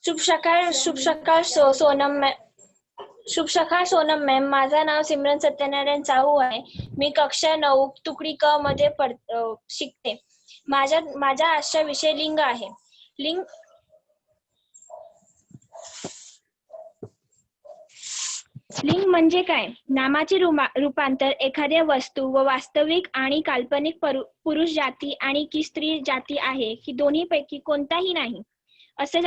शुभ सकाळ सोनम मॅम. माझं नाव सिमरन सत्यनारायण साहू आहे. मी कक्षा 9 तुकडी क मध्ये शिकते. माझा आजचा विषय लिंग आहे. लिंग म्हणजे काय? नामाचे रूपांतर एखाद्या वस्तू व वास्तविक आणि काल्पनिक पुरुष जाती आणि की स्त्री जाती आहे की दोन्हीपैकी कोणताही नाही असे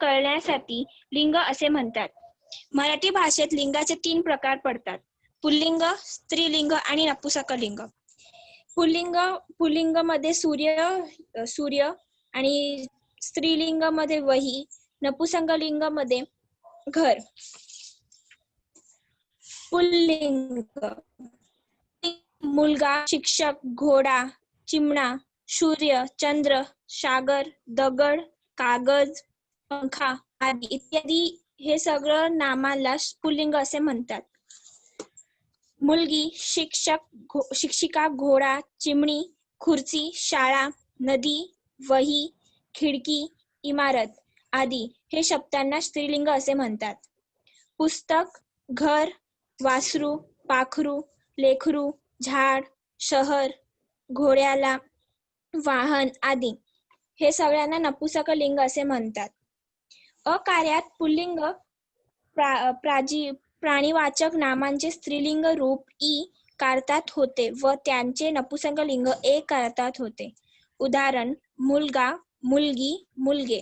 कळण्यासाठी लिंग असे म्हणतात. मराठी भाषेत लिंगाचे 3 प्रकार पडतात: पुल्लिंग, स्त्रीलिंग आणि नपुंसकलिंग. पुल्लिंग मध्ये सूर्य आणि स्त्रीलिंग मध्ये वही, नपुंसकलिंग मध्ये घर. पुल्लिंग: मुलगा, शिक्षक, घोडा, चिमणा, सूर्य, चंद्र, सागर, दगड, कागद, पंखा आदी इत्यादी हे सगळं नामाला पुल्लिंग असे म्हणतात. मुलगी, शिक्षिका, घोडा, चिमणी, खुर्ची, शाळा, नदी, वही, खिडकी, इमारत आदी हे शब्दांना स्त्रीलिंग असे म्हणतात. पुस्तक, घर, वासरू, पाखरू, लेकरू, झाड, शहर, घोड्याला, वाहन आदी हे सगळ्यांना नपुंसकलिंग असे म्हणतात. अकार्यात पुल्लिंग प्राणीवाचक नामांचे स्त्रीलिंग रूप ई कारतात होते व त्यांचे नपुंसकलिंग ए कारतात होते. उदाहरण: मुलगा, मुलगी, मुलगे.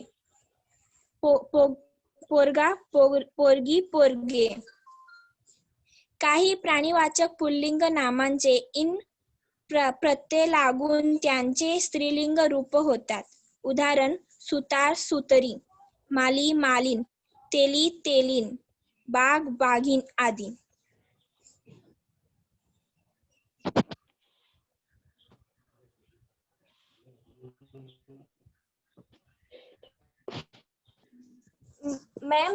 पोरगा, पोरगी, पोरगे. काही प्राणीवाचक पुल्लिंग नामांचे इन प्रत्यय लागून त्यांचे स्त्रीलिंग रूप होतात. उदाहरण: सुतार, सुतरी, माली, मालीन, तेली, तेलीन, बाग, बाघीन आदी. मॅम,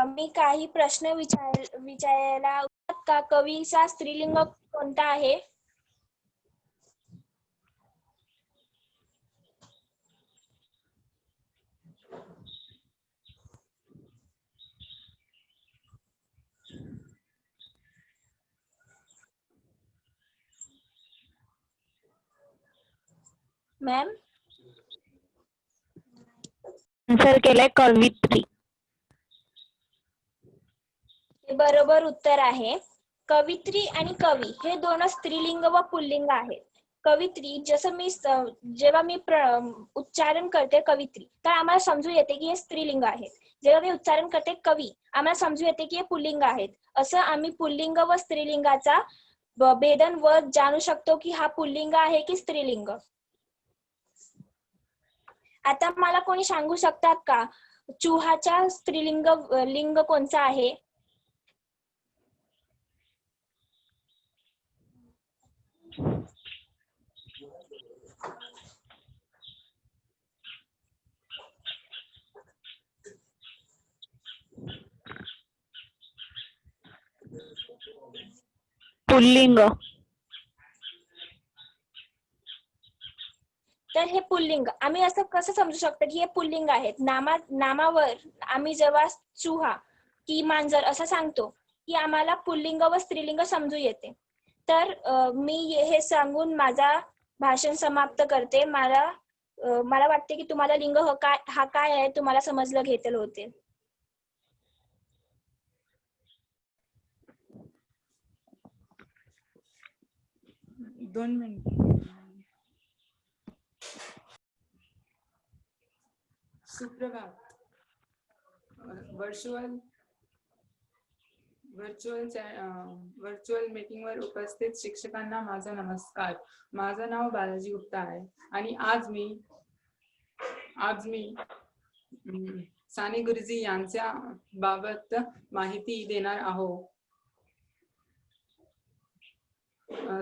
मी काही प्रश्न विचारायला का? कवीचा स्त्रीलिंग कोणता आहे? मॅम, आन्सर केलाय कवित्री. हे बरोबर उत्तर आहे. कवित्री आणि कवी हे दोन स्त्रीलिंग व पुल्लिंग आहेत. कवित्री जेव्हा मी उच्चारण करते कवित्री तर आम्हाला समजू येते की हे स्त्रीलिंग आहे. जेव्हा मी उच्चारण करते कवी आम्हाला समजू येते की हे पुल्लिंग आहेत. असं आम्ही पुल्लिंग व स्त्रीलिंगाचा भेदन व जाणू शकतो की हा पुल्लिंग आहे की स्त्रीलिंग. आता मला कोणी सांगू शकतात का चुहाचा लिंग कोणता आहे? पुल्लिंग. तर हे पुल्लिंग आम्ही असं कसं समजू शकतो की हे पुल्लिंग आहेत? नामावर आम्ही जेव्हा चुहा की मांजर असं सांगतो की आम्हाला पुल्लिंग व स्त्रीलिंग समजू येते. तर मी हे सांगून माझा भाषण समाप्त करते. मला वाटते की तुम्हाला लिंग हा काय आहे तुम्हाला समजलं घेतलं होते. दोन मिनिट. सुप्रभात. व्हर्च्युअल मीटिंग वर उपस्थित शिक्षकांना माझा नमस्कार. माझं नाव बालाजी गुप्ता आहे आणि आज मी साने गुरुजी यांच्या बाबत माहिती देणार आहोत.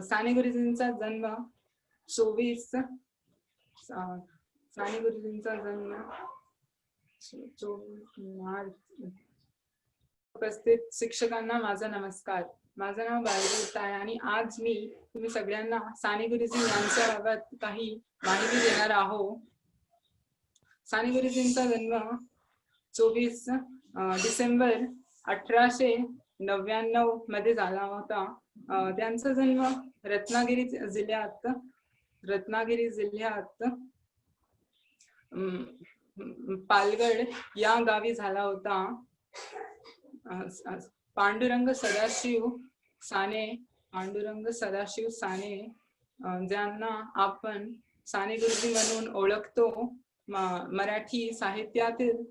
साने गुरुजींचा जन्म 24 मार्च. उपस्थित शिक्षकांना माझा नमस्कार. माझं नाव बालाजी गुप्ता आहे आणि आज मी तुम्ही सगळ्यांना साने गुरुजी यांच्या बाबत काही माहिती देणार आहोत. साने गुरुजींचा जन्म 24 डिसेंबर 1899 मध्ये झाला होता. त्यांचा जन्म रत्नागिरी जिल्ह्यात पालगड या गावी झाला होता. पांडुरंग सदाशिव साने ज्यांना आपण साने गुरुजी म्हणून ओळखतो, मराठी साहित्यातील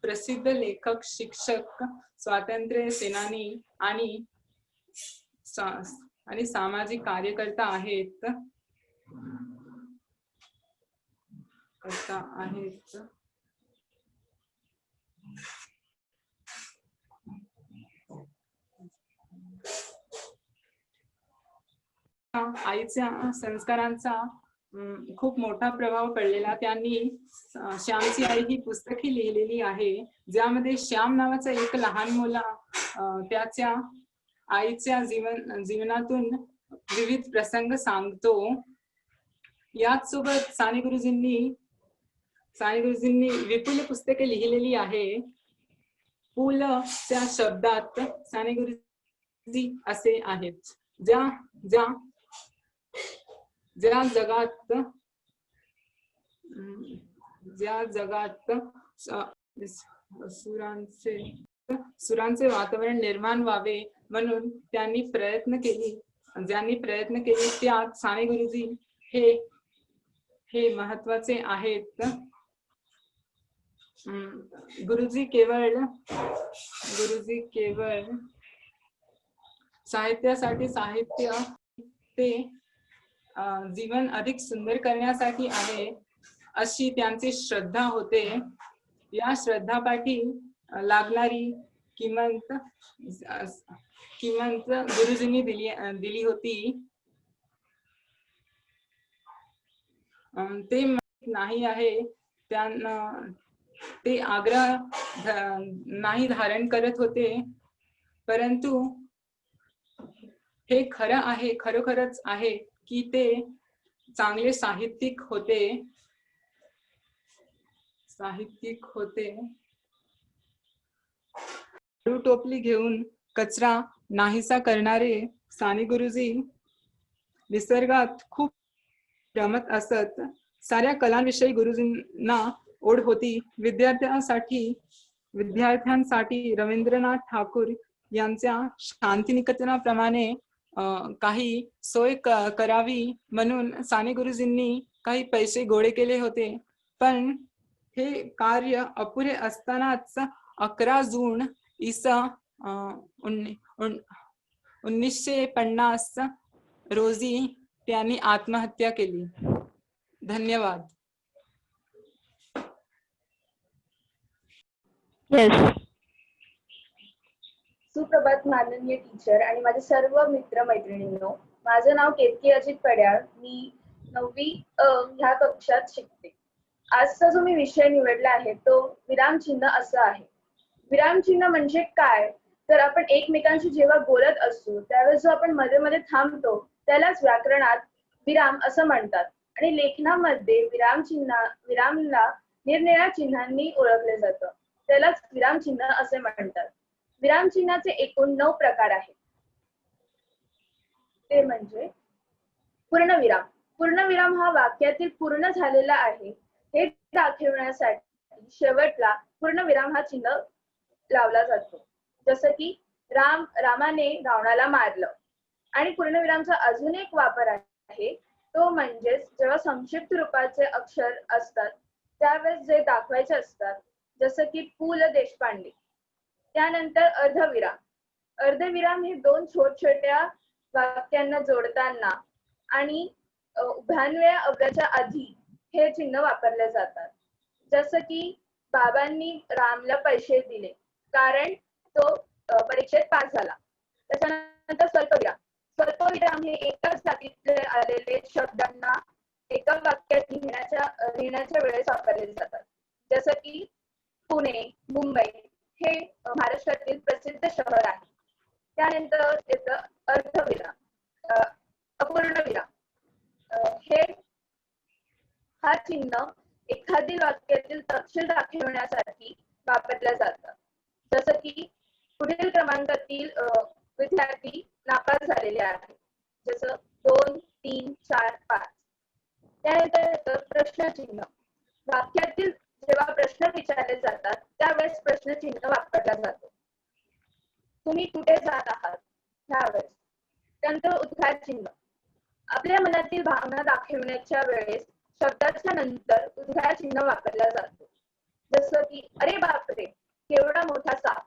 प्रसिद्ध लेखक, शिक्षक, स्वातंत्र्य सेनानी आणि सामाजिक कार्यकर्ता आहेत. आईच्या संस्कारांचा खूप मोठा प्रभाव पडलेला. त्यांनी श्यामची आई ही पुस्तके लिहिलेली आहे, ज्यामध्ये श्याम नावाचा एक लहान मुला त्याच्या आईच्या जीवनातून विविध प्रसंग सांगतो. याच सोबत साने गुरुजींनी विपुल पुस्तके लिहिलेली आहे. पुलच्या शब्दात साने गुरुजी असे आहेत, ज्या जगात सुरांचे वातावरण निर्माण व्हावे म्हणून ज्यांनी प्रयत्न केले त्यात साने गुरुजी हे महत्वाचे आहेत. गुरुजी केवळ साहित्यासाठी साहित्य ते जीवन अधिक सुंदर करण्यासाठी आहे, अशी त्यांची श्रद्धा होते. या श्रद्धापाठी लागणारी किंमत गुरुजींनी दिली होती. ते नाही आहे त्यांना ते आग्रह नाही धारण करत होते, परंतु हे खरोखरच आहे की ते चांगले साहित्यिक होते. टोपली घेऊन कचरा नाहीसा करणारे साने गुरुजी निसर्गात खूप रमत असत. साऱ्या कलांविषयी गुरुजींना ओढ होती. विद्यार्थ्यांसाठी रवींद्रनाथ ठाकूर यांच्या शांतिनिकेतनाप्रमाणे काही सोय करावी म्हणून साने गुरुजींनी काही पैसे गोळे केले होते, पण हे कार्य अपुरे असतानाच 11 जून इ. 1950 रोजी त्यांनी आत्महत्या केली. धन्यवाद. सुप्रभात माननीय टीचर आणि माझे सर्व मित्र मैत्रिणींनो. माझं नाव केतकी अजित पड्याळ. मी 9वी ह्या कक्षात शिकते. आजचा जो मी विषय निवडला आहे तो विरामचिन्ह असा आहे. विरामचिन्ह म्हणजे काय, तर आपण एकमेकांशी जेव्हा बोलत असतो त्यावेळेस जो आपण मध्ये मध्ये थांबतो त्यालाच व्याकरणात विराम असं म्हणतात. आणि लेखनामध्ये विरामला निरनिराळ्या चिन्हांनी ओळखले जातं, त्यालाच विरामचिन्ह असे म्हणतात. विरामचिन्हाचे एकूण 9 प्रकार आहेत. ते म्हणजे पूर्णविराम. पूर्णविराम हा वाक्यातील पूर्ण झालेला आहे हे दाखवण्यासाठी शेवटला पूर्णविराम हा चिन्ह लावला जातो. जसं की रामाने रावणाला मारलं. आणि पूर्णविरामचा अजून एक वापर आहे, तो म्हणजे जेव्हा संक्षिप्त रूपाचे अक्षर असतात त्यावेळेस जे दाखवायचे असतात, जसं की पु. ल. देशपांडे. त्यानंतर अर्धविराम. अर्धविराम हे 2 छोट्या वाक्यांना जोडताना आणि उभ्यान्वय अव्ययाच्या आधी हे चिन्ह वापरले जातात. जसं की बाबांनी रामला पैसे दिले कारण तो परीक्षेत पास झाला. त्याच्यानंतर स्वल्पविराम. स्वल्पविराम हे एकाच जातीतले आलेले शब्दांना एका वाक्यात लिहिण्याच्या वेळेस वापरले जातात. जसं की पुणे, मुंबई हे महाराष्ट्रातील प्रसिद्ध शहर आहे. त्यानंतर येतं अर्धविराम, अपूर्णविराम. हा चिन्ह एखादी वाक्यातील तपशील दाखवण्यासाठी वापरलं जातं. जसं की पुढील क्रमांकातील विद्यार्थी नापास झालेले आहेत. जसं 2, 3, 4, 5. त्यानंतर येतं प्रश्नचिन्ह. वाक्यातील जेव्हा प्रश्न विचारले जातात त्यावेळेस प्रश्नचिन्ह वापरला जातो. तुम्ही कुठे जात आहात त्यावेळेस. त्यानंतर उद्गार चिन्ह. आपल्या मनातील भावना दाखवण्याच्या वेळेस शब्दाच्या नंतर उद्गार चिन्ह वापरला जातो. जसं की अरे बापरे, केवढा मोठा साप.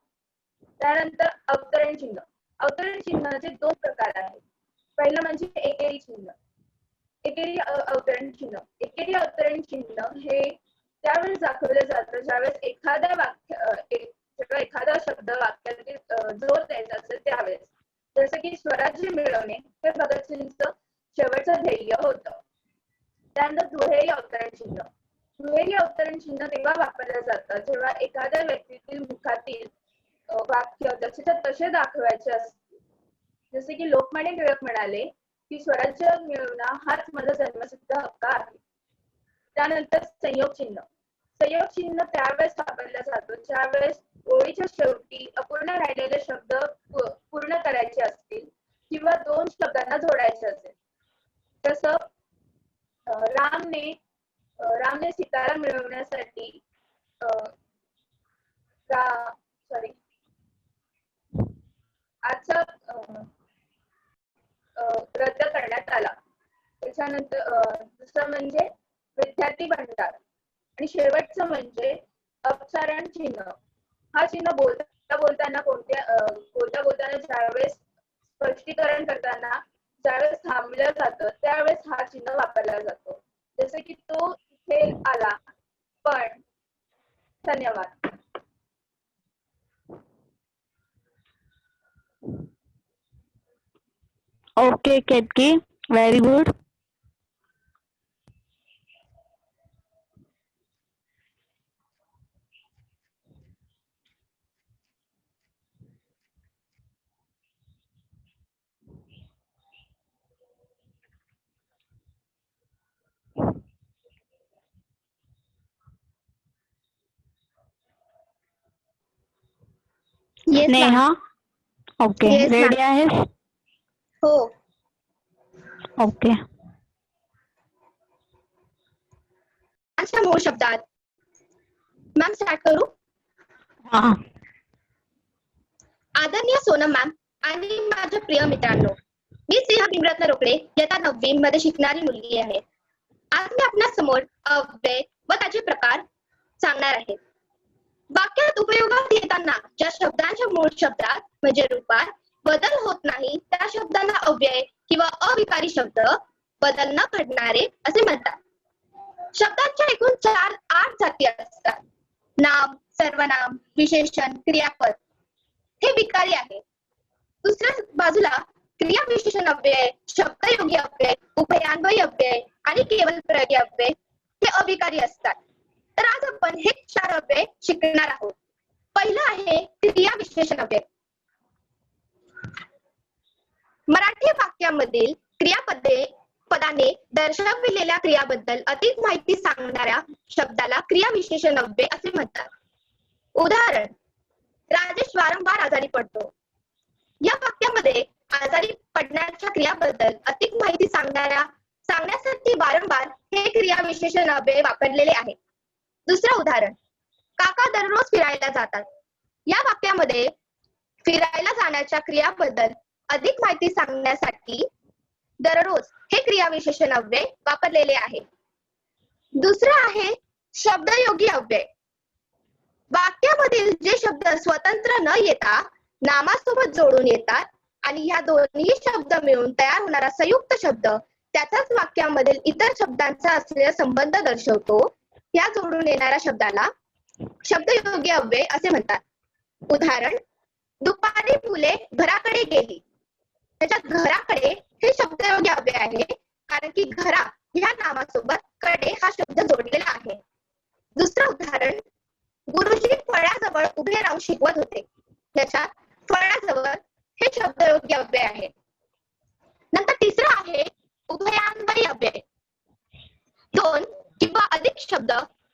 त्यानंतर अवतरण चिन्ह. अवतरण चिन्हाचे 2 प्रकार आहेत. पहिलं म्हणजे एकेरी चिन्ह. एकेरी अवतरण चिन्ह. एकेरी अवतरण चिन्ह हे त्यावेळेस दाखवलं जातं ज्यावेळेस जेव्हा एखादा शब्द वाक्यातील जोर द्यायचा असेल त्यावेळेस. जसं की स्वराज्य मिळवणे हे भगतसिंगचं शेवटचं ध्येय होतं. त्यानंतर दुहेरी अवतरण चिन्ह. दुहेरी अवतरण चिन्ह तेव्हा वापरलं जातं जेव्हा एखाद्या व्यक्तीतील मुखातील वाक्य जसेच्या तसे दाखवायचे असते. जसे की लोकमान्य टिळक म्हणाले की स्वराज्य मिळवणं हाच माझा जन्मसिद्ध हक्क आहे. त्यानंतर संयोग चिन्ह. संयोग चिन्ह त्यावेळेस वापरला जातो ज्यावेळेस ओळीच्या शेवटी अपूर्ण राहिलेले शब्द पूर्ण करायचे असतील किंवा 2 शब्दांना जोडायचे असेल. जसं रामने सीताला मिळवण्यासाठी आजचा रद्द करण्यात आला. त्याच्यानंतर दुसरं म्हणजे विद्यार्थी भंडार आणि शेवटचं म्हणजे अपचारण चिन्ह. हा चिन्ह बोलताना ज्यावेळेस स्पष्टीकरण करताना ज्यावेळेस थांबलं जातं त्यावेळेस हा चिन्ह वापरला जातो. जसं की तो इथे आला पण. धन्यवाद. Okay, Ketki. Very good. Yes, ma'am. Neha. Okay. Yes, ma'am. Ready आहेस? हो. Okay. अच्छा मूळ शब्दात. मॅम स्टार्ट करू. हा. आदरणीय सोनम मॅम आणि माझ्या प्रिय मित्रांनो, मी स्नेहा भीमरत्न रोकडे इयत्ता 9वी मध्ये शिकणारी मुलगी आहे. आज मी आपल्या समोर अव्यय व त्याचे प्रकार सांगणार आहे. वाक्यात उपयोगात येताना ज्या शब्दांच्या मूळ शब्दात म्हणजे रूपात बदल होत नाही त्या शब्दांना अव्यय किंवा अविकारी शब्द बदल न घडणारे असे म्हणतात. शब्दांच्या एकूण 8 जाती असतात. नाम, सर्वनाम, विशेषण, क्रियापद हे विकारी आहे. दुसऱ्या बाजूला क्रिया विशेषण अव्यय, शब्दयोगी अव्यय, उभयान्वयी अव्यय आणि केवल प्रयोगी अव्यय हे अविकारी असतात. तर आज आपण हे 4 अव्यय शिकणार आहोत. पहिलं आहे क्रिया विशेषण अव्यय. मराठी वाक्यामधील पदाने दर्शविलेल्या क्रियाबद्दल अधिक माहिती सांगणाऱ्या शब्दाला क्रिया विशेषण अव्यय असे म्हणतात. उदाहरण, राजेश वारंवार आजारी पडतो. या वाक्यामध्ये आजारी पडण्याच्या क्रियाबद्दल अधिक माहिती सांगण्यासाठी वारंवार हे क्रिया विशेषण अव्यय वापरलेले आहे. दुसरं उदाहरण, काका दररोज फिरायला जातात. या वाक्यामध्ये फिरायला जाण्याच्या क्रियाबद्दल अधिक माहिती सांगण्यासाठी दररोज हे क्रिया विशेषण अव्यय वापरलेले आहे. दुसरं आहे शब्दयोगी अव्यय. वाक्यामधील जे शब्द स्वतंत्र न येता नामासोबत जोडून येतात आणि या दोन्ही शब्द मिळून तयार होणारा संयुक्त शब्द त्याचाच वाक्यामधील इतर शब्दांचा असलेला संबंध दर्शवतो. या जोडून येणाऱ्या शब्दाला शब्दयोगी अव्यय असे म्हणतात. उदाहरण, दुपारी मुले घराकडे गेली. त्याच्यात घराकडे हे शब्दयोगी अव्यय आहे कारण की घरा ह्या नामासोबत कडे हा शब्द जोडलेला आहे. दुसरं उदाहरण, गुरुजी फळ्याजवळ उभे राहून शिकवत होते. त्याच्यात फळ्याजवळ हे शब्दयोगी अव्यय आहे. नंतर तिसरं आहे उभयान्वयी अव्यय. 2 किंवा अधिक शब्द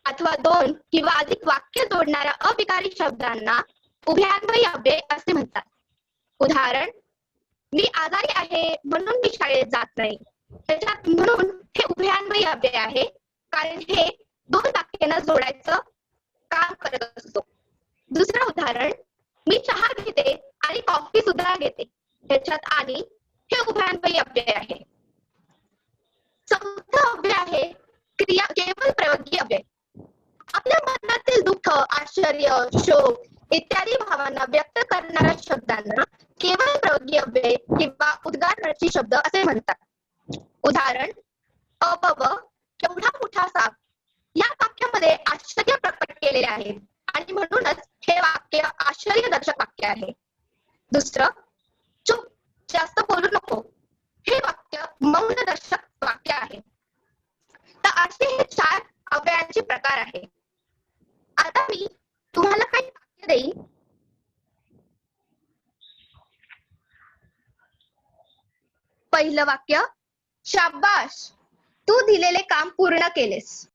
अथवा 2 किंवा अधिक वाक्य जोडणाऱ्या अविकारी शब्दांना उभयान्वयी अव्यय असे म्हणतात. उदाहरण, मी आजारी आहे म्हणून मी शाळेत जात नाही. त्याच्यात म्हणून हे उभयान्वयी अव्यय आहे, कारण हे 2 वाक्यांना जोडायचं काम करत असतो. दुसरं उदाहरण, मी चहा घेते आणि कॉफी सुद्धा घेते. त्याच्यात आणि हे उभयान्वयी अव्यय आहे. चौथं अव्यय आहे क्रिया केवळ प्रयोगी अव्यय. आपल्या मनातील दुःख, आश्चर्य, शोक इत्यादी भावना व्यक्त करणाऱ्या शब्दांना केवळ प्रयोगी अव्यय किंवा उद्गाररची शब्द असे म्हणतात. उदाहरण, अबब, केवढा मोठा साप. या वाक्यामध्ये आश्चर्य प्रकट केलेले आहे आणि म्हणूनच हे वाक्य आश्चर्यदर्शक वाक्य आहे. दुसरं, चुप, जास्त बोलू नको. हे वाक्य मौनदर्शक वाक्य आहे. तर असे हे 4 अव्ययांचे प्रकार आहे. आता मी तुम्हाला काही वाक्य देईन. पहिलं वाक्य, शाबाश, तू दिलेले काम पूर्ण केलेस.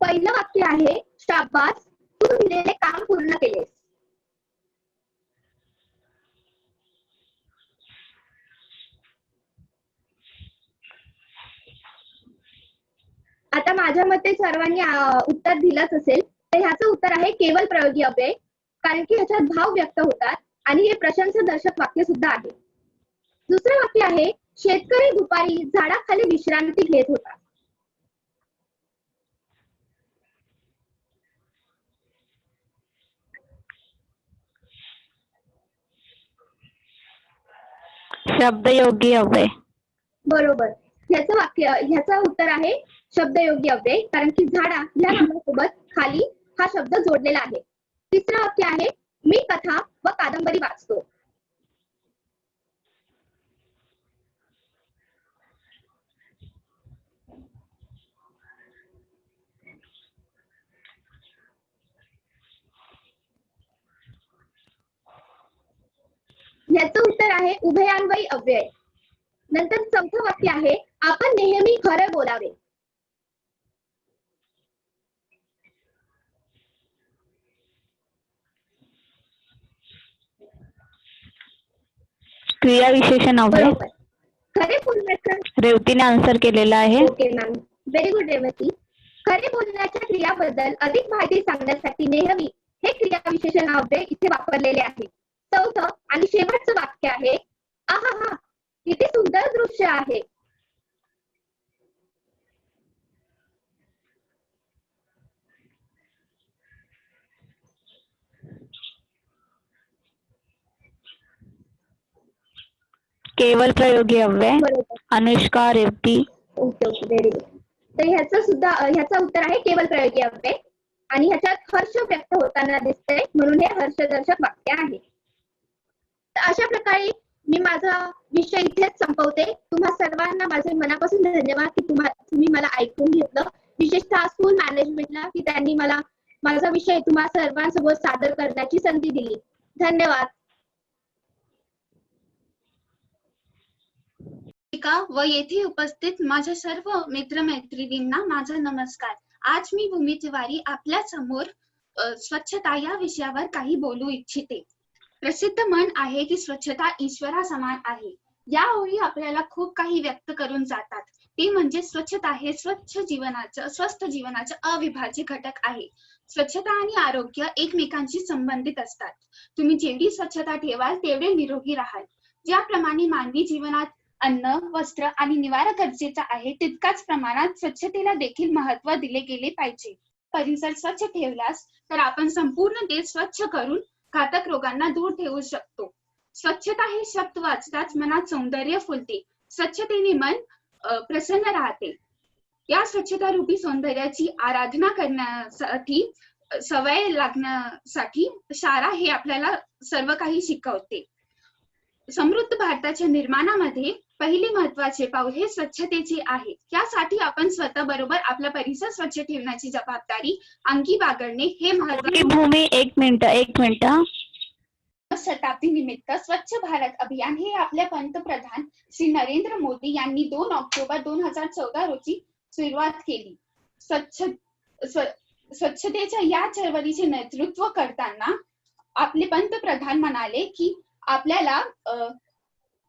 पहिलं वाक्य आहे, शाबास, तू दिलेले काम पूर्ण केलेस. आता माझ्या मते सर्वांनी उत्तर दिलंच असेल. तर ह्याचं उत्तर आहे केवळ प्रयोगी अव्यय, कारण की ह्याच्यात भाव व्यक्त होतात आणि हे प्रशंसादर्शक वाक्य सुद्धा आहे. दुसरं वाक्य आहे, शेतकरी दुपारी झाडाखाली विश्रांती घेत होता. शब्दयोगी अव्यय. बरोबर. ह्याचं उत्तर आहे शब्दयोगी अव्यय, कारण की झाडा या नामासोबत खाली हा शब्द जोडलेला आहे. तिसरं वाक्य आहे, मी कथा व कादंबरी वाचतो. याचं उत्तर आहे उभयान्वयी अव्यय. नंतर चौथं वाक्य आहे, आपण नेहमी खरं बोलावे. क्रियाविशेषण अव्यय. बरोबर. खरे बोलण्याचं. रेवतीने आन्सर केलेला आहे. Okay ma'am, very good Revati. खरे बोलण्याच्या क्रियाबद्दल अधिक माहिती सांगण्यासाठी नेहमी हे क्रियाविशेषण अव्यय इथे वापरलेले आहे. चौथं आणि शेवटचं वाक्य आहे, आहा, किती सुंदर दृश्य आहे. केवळ प्रयोगी अव्यय. बरोबर. Anushka, Revati. Okay okay, very good. तर ह्याचं उत्तर आहे केवळ प्रयोगी अव्यय आणि ह्याच्यात हर्ष व्यक्त होताना दिसतंय, म्हणून हे हर्षदर्शक वाक्य आहे. तर अशा प्रकारे मी माझा विषय इथेच संपवते. तुम्हा सर्वांना माझे मनापासून धन्यवाद की तुम्ही मला ऐकून घेतलं, विशेषतः स्कूल मॅनेजमेंटला की त्यांनी मला माझा विषय तुम्हा सर्वांसोबत सादर करण्याची संधी दिली. धन्यवाद. व येथे उपस्थित माझ्या सर्व मित्रमैत्रिणींना माझा नमस्कार. आज मी भूमी तिवारी आपल्या समोर स्वच्छता या विषयावर काही बोलू इच्छिते. प्रसिद्ध म्हण आहे की स्वच्छता ईश्वरा समान आहे. या ओळी आपल्याला खूप काही व्यक्त करून जातात. ते म्हणजे स्वच्छता हे स्वस्थ जीवनाचं अविभाज्य घटक आहे. स्वच्छता आणि आरोग्य एकमेकांशी संबंधित असतात. तुम्ही जेवढी स्वच्छता ठेवाल तेवढे निरोगी राहाल. ज्याप्रमाणे मानवी जीवनात अन्न, वस्त्र आणि निवारा गरजेचा आहे, तितकाच प्रमाणात स्वच्छतेला देखील महत्त्व दिले गेले पाहिजे. परिसर स्वच्छ ठेवल्यास तर आपण संपूर्ण देश स्वच्छ करून घातक रोगांना दूर ठेवू शकतो. स्वच्छता हे शब्द वाचताच मनात सौंदर्य फुलते. स्वच्छतेने मन प्रसन्न राहते. या स्वच्छता रूपी सौंदर्याची आराधना करण्यासाठी, सवय लागण्यासाठी शाळा हे आपल्याला सर्व काही शिकवते. समृद्ध भारताच्या निर्माणामध्ये पहिली महत्वाचे पाऊल हे स्वच्छतेचे आहे. यासाठी आपण स्वतःबरोबर आपला परिसर स्वच्छ ठेवण्याची जबाबदारी अंगी बाळगणे हे महत्त्वाचे. भूमी 1 मिनिट. शताब्दी निमित्त स्वच्छ भारत अभियान हे आपल्या पंतप्रधान श्री नरेंद्र मोदी यांनी 2 ऑक्टोबर 2014 रोजी सुरुवात केली. स्वच्छतेच्या या चळवळीचे नेतृत्व करताना आपले पंतप्रधान म्हणाले की आपल्याला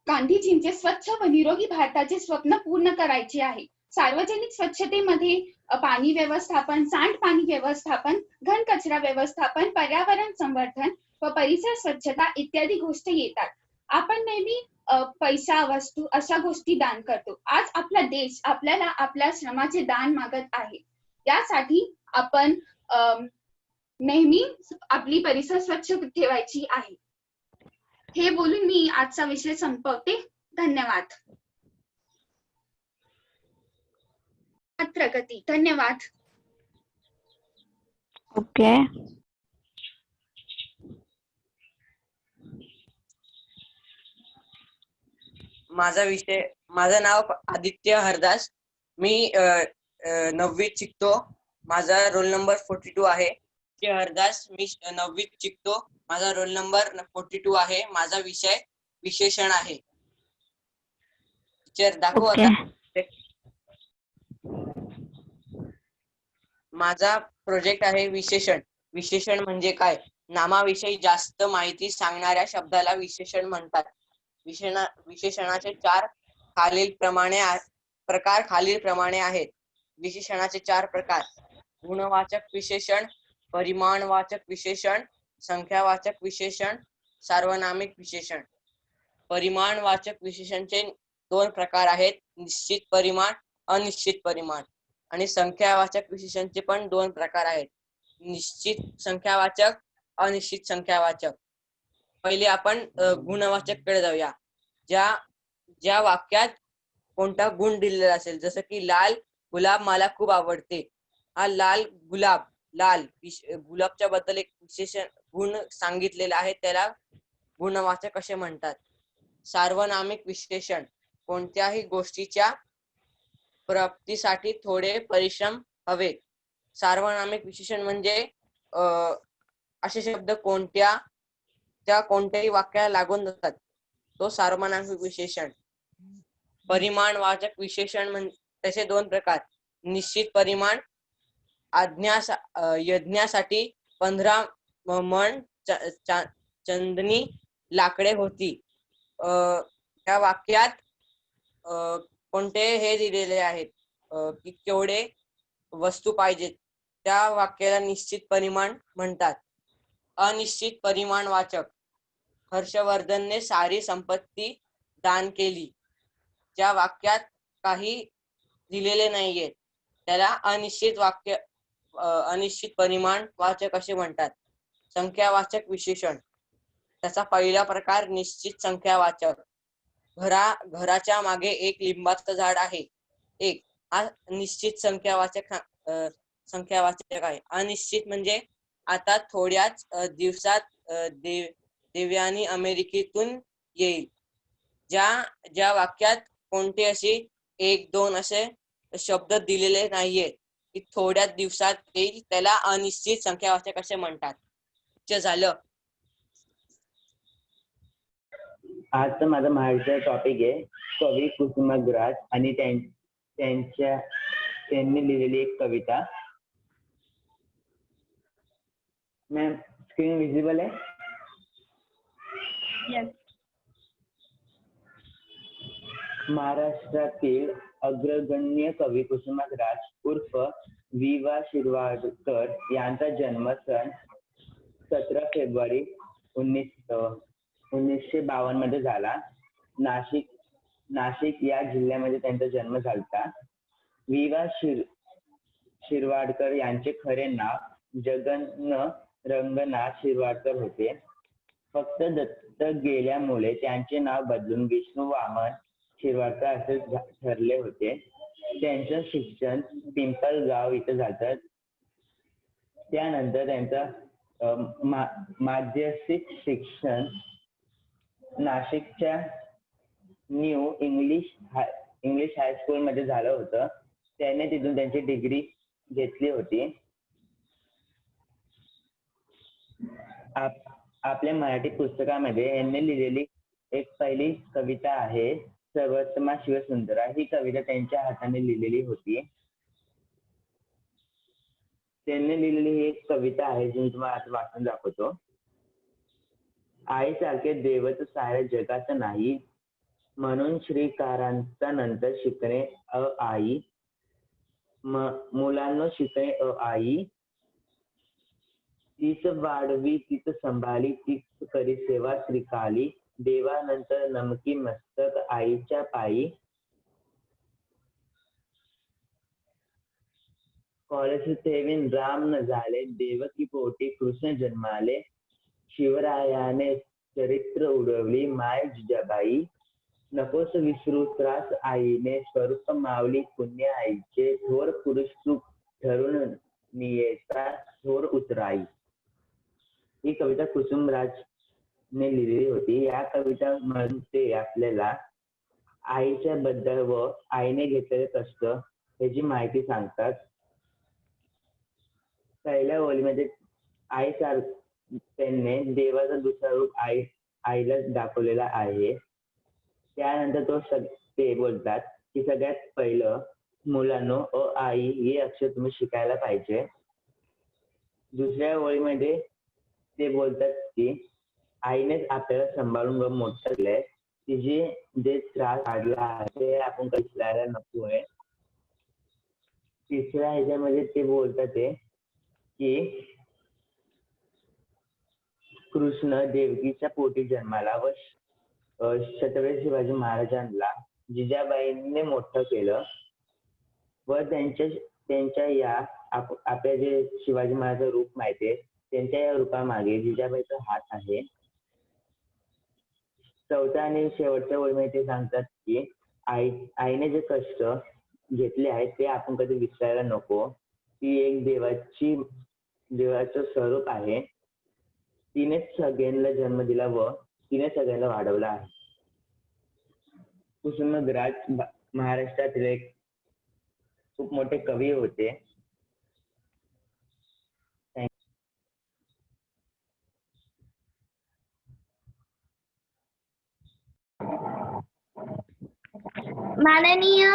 गांधीजींचे स्वच्छ व निरोगी भारताचे स्वप्न पूर्ण करायचे आहे. सार्वजनिक स्वच्छतेमध्ये पाणी व्यवस्थापन, सांडपाणी व्यवस्थापन, घन कचरा व्यवस्थापन, पर्यावरण संवर्धन व परिसर स्वच्छता इत्यादी गोष्टी येतात. आपण नेहमी पैसा, वस्तू अशा गोष्टी दान करतो. आज आपला देश आपल्याला आपल्या श्रमाचे दान मागत आहे. यासाठी आपण नेहमी आपली परिसर स्वच्छ ठेवायची आहे. हे बोलून मी आजचा विषय संपवते. धन्यवाद. प्रगती. धन्यवाद. ओके. माझं नाव आदित्य हरदास. मी 9वीत शिकतो. माझा रोल नंबर 42 आहे. हरदास, मी 9वीत शिकतो. माझा रोल नंबर 42 आहे. माझा विषय विशेषण आहे. टीचर दाखव आता. माझा प्रोजेक्ट आहे विशेषण. विशेषण म्हणजे काय? नामाविषयी जास्त माहिती सांगणाऱ्या शब्दाला विशेषण म्हणतात. विशेषणाचे प्रकार खालीलप्रमाणे आहेत. विशेषणाचे 4 प्रकार: गुणवाचक विशेषण, परिमाणवाचक विशेषण, संख्यावाचक विशेषण, सार्वनामिक विशेषण. परिमाणवाचक विशेषणचे 2 प्रकार आहेत: निश्चित परिमाण, अनिश्चित परिमाण. आणि संख्यावाचक विशेषणचे पण 2 प्रकार आहेत: निश्चित संख्यावाचक, अनिश्चित संख्यावाचक. पहिले आपण गुणवाचक कडे जाऊया. ज्या वाक्यात कोणता गुण दिलेला असेल, जसं की लाल गुलाब मला खूप आवडते. हा लाल गुलाबच्या बद्दल एक विशेषण गुण सांगितलेला आहे, त्याला गुणवाचक असे म्हणतात. सार्वनामिक विशेषण: कोणत्याही गोष्टीच्या प्राप्तीसाठी थोडे परिश्रम हवे. सार्वनामिक विशेषण म्हणजे असे शब्द कोणत्याही वाक्याला लागून जातात, तो सार्वनामिक विशेषण. परिमाणवाचक विशेषण त्याचे 2 प्रकार: निश्चित परिमाण: यज्ञासाठी 15 मण चंदनी लाकडे होती. त्या वाक्यात कोणते हे दिलेले आहेत की केवढे वस्तू पाहिजेत, त्या वाक्याला निश्चित परिमाण म्हणतात. अनिश्चित परिमाणवाचक: हर्षवर्धनने सारी संपत्ती दान केली. ज्या वाक्यात काही दिलेले नाहीये त्याला अनिश्चित परिमाण वाचक असे म्हणतात. संख्यावाचक विशेषण: त्याचा पहिला प्रकार निश्चित संख्यावाचक. घराच्या मागे एक लिंबाचं झाड आहे. एक हा निश्चित संख्यावाचक आहे. अनिश्चित म्हणजे आता थोड्याच दिवसात देवयानी अमेरिकेतून येईल. ज्या वाक्यात कोणते असे 1-2 असे शब्द दिलेले नाहीये की थोड्या दिवसात येईल, त्याला अनिश्चित संख्यावाचक असे म्हणतात. झालं. आजचा माझा महाविषय टॉपिक आहे कवी कुसुमाग्रज आणि त्यांनी लिहिलेली एक कविता. मॅम, स्क्रीन विजिबल आहे? महाराष्ट्रातील अग्रगण्य कवी कुसुमाग्रज उर्फ वि.वा. शिरवाडकर यांचा जन्म सन 17 फेब्रुवारी 1952 मध्ये झाला. नाशिक या जिल्ह्यामध्ये त्यांचा जन्म झाला. वि.वा. शिरवाडकर यांचे खरे नाव जगन्न रंगनाथ शिरवाडकर होते. फक्त दत्तक गेल्यामुळे त्यांचे नाव बदलून विष्णू वामन शिरवाडकर असे ठरले होते. त्यांचं शिक्षण पिंपळगाव इथे झालं. त्यानंतर त्यांचं माध्यमिक शिक्षण न्यू इंग्लिश हायस्कूल मध्ये झालं होतं. त्याने तिथून त्यांची डिग्री घेतली होती. आपल्या मराठी पुस्तकामध्ये यांनी लिहिलेली एक पहिली कविता आहे सर्वोत्तमा शिवसुंदरा. ही कविता त्यांच्या हाताने लिहिलेली होती. त्यांनी लिहिलेली ही एक कविता आहे जी मी तुम्हाला आता वाचून दाखवतो. आईसारखे दैवत साऱ्या जगात नाही, म्हणून श्रीकारांचा नंतर शिकणे अ आई. मुलांना शिकणे अ आई. तीच वाढवी तीच संभाळी तीच करी सेवा श्रीकाली. देवानंतर नमकी मस्तक आईच्या पायी. कॉलेज ठेवीन राम न झाले, देवकी पोटी कृष्ण जन्माले. शिवरायाने चरित्र उडवली माय जिजाबाई. नकोस विसरू त्रास आईने स्वरूप मावली पुण्य आईचे. थोर पुरुष सुख ठरून नियेचा थोर उतराई. ही कविता कुसुमराज ने लिहिलेली होती. या कविता म्हणते आपल्याला आईच्या बद्दल व आईने घेतलेले कष्ट याची माहिती सांगतात. पहिल्या ओळीमध्ये त्यांनी देवाचं दुसरं रूप आईला दाखवलेला आहे. त्यानंतर ते बोलतात की सगळ्यात पहिलं मुलांनो अ आई हे अक्षर तुम्ही शिकायला पाहिजे. दुसऱ्या ओळीमध्ये ते बोलतात की आईनेच आपल्याला सांभाळून व मोठं केलंय. तिचे जे त्रास काढला आहे ते आपण काही शिकायला नकोय. तिसऱ्या ह्याच्यामध्ये ते बोलतात ते की कृष्ण देवकीच्या पोटी जन्माला व छत्रपती शिवाजी महाराजांना जिजाबाईंनी मोठं केलं व त्यांच्या या आपल्या जे शिवाजी महाराजांचं रूप माहितीये त्यांच्या या रूपामागे जिजाबाईचा हात आहे. चौथ्या आणि शेवटच्या ओळीमध्ये ते सांगतात की आईने जे कष्ट घेतले आहेत ते आपण कधी विसरायला नको. ती एक देवाचं स्वरूप आहे. तिने सगळ्यांना जन्म दिला व तिने सगळ्यांना वाढवला आहे. कुसुमग्राज महाराष्ट्रातील एक खूप मोठे कवी होते. माननीय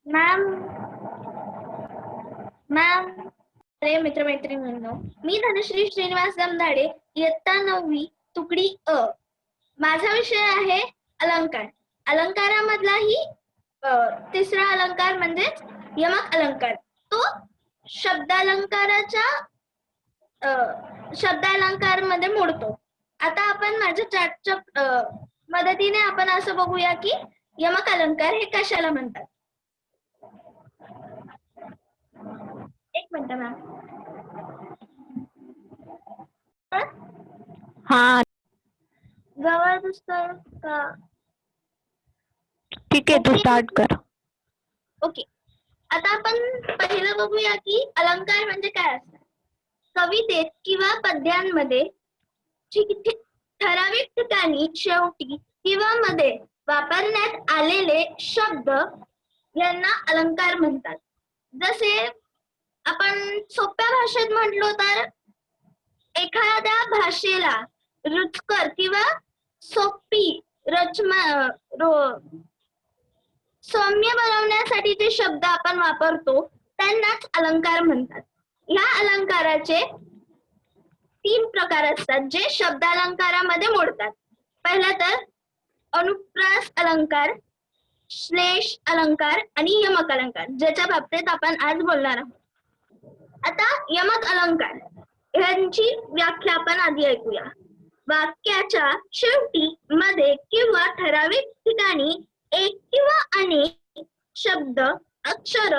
मॅम मित्रमैत्रिणींनो, मी धनश्री श्रीनिवास जमधाडे, इयत्ता 9वी तुकडी अ. माझा विषय आहे अलंकार. अलंकारामधलाही तिसरा अलंकार म्हणजेच यमक अलंकार. तो शब्दालंकार मध्ये मोडतो. आता आपण माझ्या चार्टच्या मदतीने आपण असं बघूया की यमक अलंकार हे कशाला म्हणतात. एक मिनिट मॅम. हा जवळ दिसतोय का? ठीक आहे, तू स्टार्ट कर. ओके. आता आपण पहिलं बघूया की अलंकार म्हणजे काय असतात. कवितेत किंवा पद्यांमध्ये ठराविक ठिकाणी शेवटी किंवा मध्ये वापरण्यात आलेले शब्द यांना अलंकार म्हणतात. जसे आपण सोप्या भाषेत म्हटलो तर एखाद्या भाषेला रुचकर किंवा सोपी सौम्य बनवण्यासाठी जे शब्द आपण वापरतो त्यांनाच अलंकार म्हणतात. ह्या अलंकाराचे 3 प्रकार असतात जे शब्दालंकारामध्ये मोडतात. पहिला तर अनुप्रास अलंकार, श्लेष अलंकार आणि यमक अलंकार, ज्याच्या बाबतीत आपण आज बोलणार आहोत. आता यमक अलंकार यांची व्याख्या आपण आधी ऐकूया. वाक्याच्या शेवटी, मध्ये किंवा ठराविक ठिकाणी एक किंवा अनेक शब्द, अक्षर,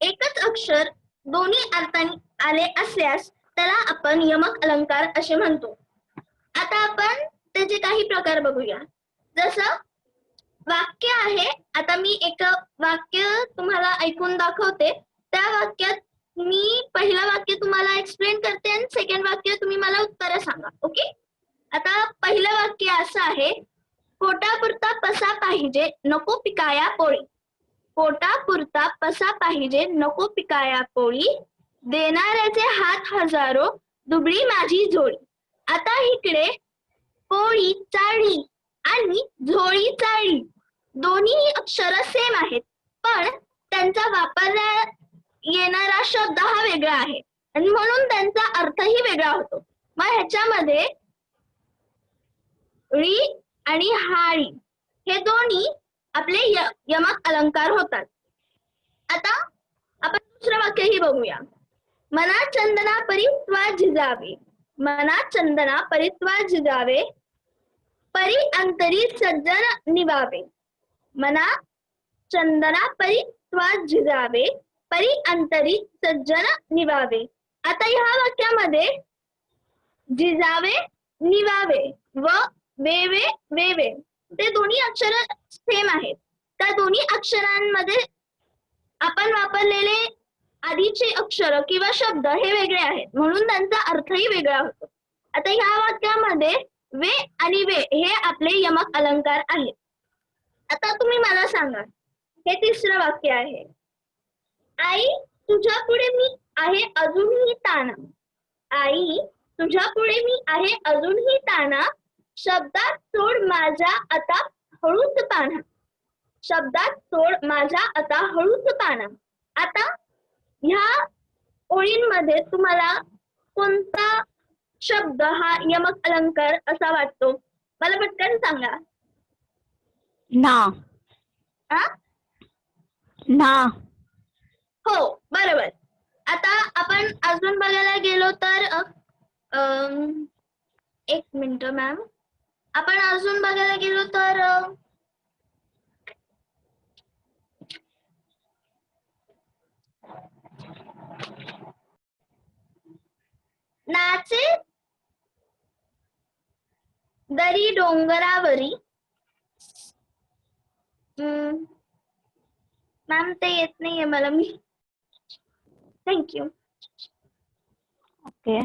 एकच अक्षर दोन्ही अर्थाने आले असल्यास त्याला आपण यमक अलंकार असे म्हणतो. आता आपण त्याचे काही प्रकार बघूया. जसं वाक्य आहे. आता मी एक वाक्य तुम्हाला ऐकून दाखवते. त्या वाक्यात मी पहिलं वाक्य तुम्हाला एक्सप्लेन करते आणि सेकंड वाक्य तुम्ही मला उत्तर सांगा. ओके. आता पहिलं वाक्य असं आहे, पोटापुरता पसा पाहिजे नको पिकाया पोळी. पोटापुरता पसा पाहिजे नको पिकाया पोळी, देणाऱ्याचे हात हजारो दुबळी माझी झोळी. आता इकडे पोळी चाळली आणि झोळी चाळली दोन्ही अक्षर सेम आहेत, पण त्यांचा वापरला येणारा शब्द हा वेगळा आहे आणि म्हणून त्यांचा अर्थही वेगळा होतो. मग ह्याच्यामध्ये ळी आणि हाळी हे दोन्ही आपले यमक अलंकार होतात. आता आपण दुसरं वाक्यही बघूया. मना चंदना परित्वा झिजावे. मना चंदना परित्वा झिजावे, परी अंतरी सज्जन निवावे. मना चंदना परित्वा झिजावे, परी अंतरी सज्जन निवावे. आता ह्या वाक्यामध्ये झिजावे, निवावे व वेवे वेवे ते दोन्ही अक्षर सेम आहेत. त्या दोन्ही अक्षरांमध्ये आपण वापरलेले आधीचे अक्षर किंवा शब्द हे वेगळे आहेत, म्हणून त्यांचा अर्थही वेगळा होतो. आता ह्या वाक्यामध्ये वे आणि वे हे आपले यमक अलंकार आहेत. आता तुम्ही मला सांगा, हे तिसरं वाक्य आहे. आई तुझ्या पुढे मी आहे अजूनही ताना. आई तुझ्या पुढे मी आहे अजूनही ताना, शब्दात सोड माझ्या आता हळूच पाना. शब्दात सोड माझ्या आता हळूच पाना. आता ह्या ओळींमध्ये तुम्हाला कोणता शब्द हा यमक अलंकार असा वाटतो? मला पटकन सांगा. ना. आ? ना. हो बरोबर. आता आपण अजून बघायला गेलो तर एक मिनिट मॅम, आपण अजून बघायला गेलो तर नाचे दरी डोंगरावरी. मॅम ते येत नाहीये मला. मी थँक्यू. ओके.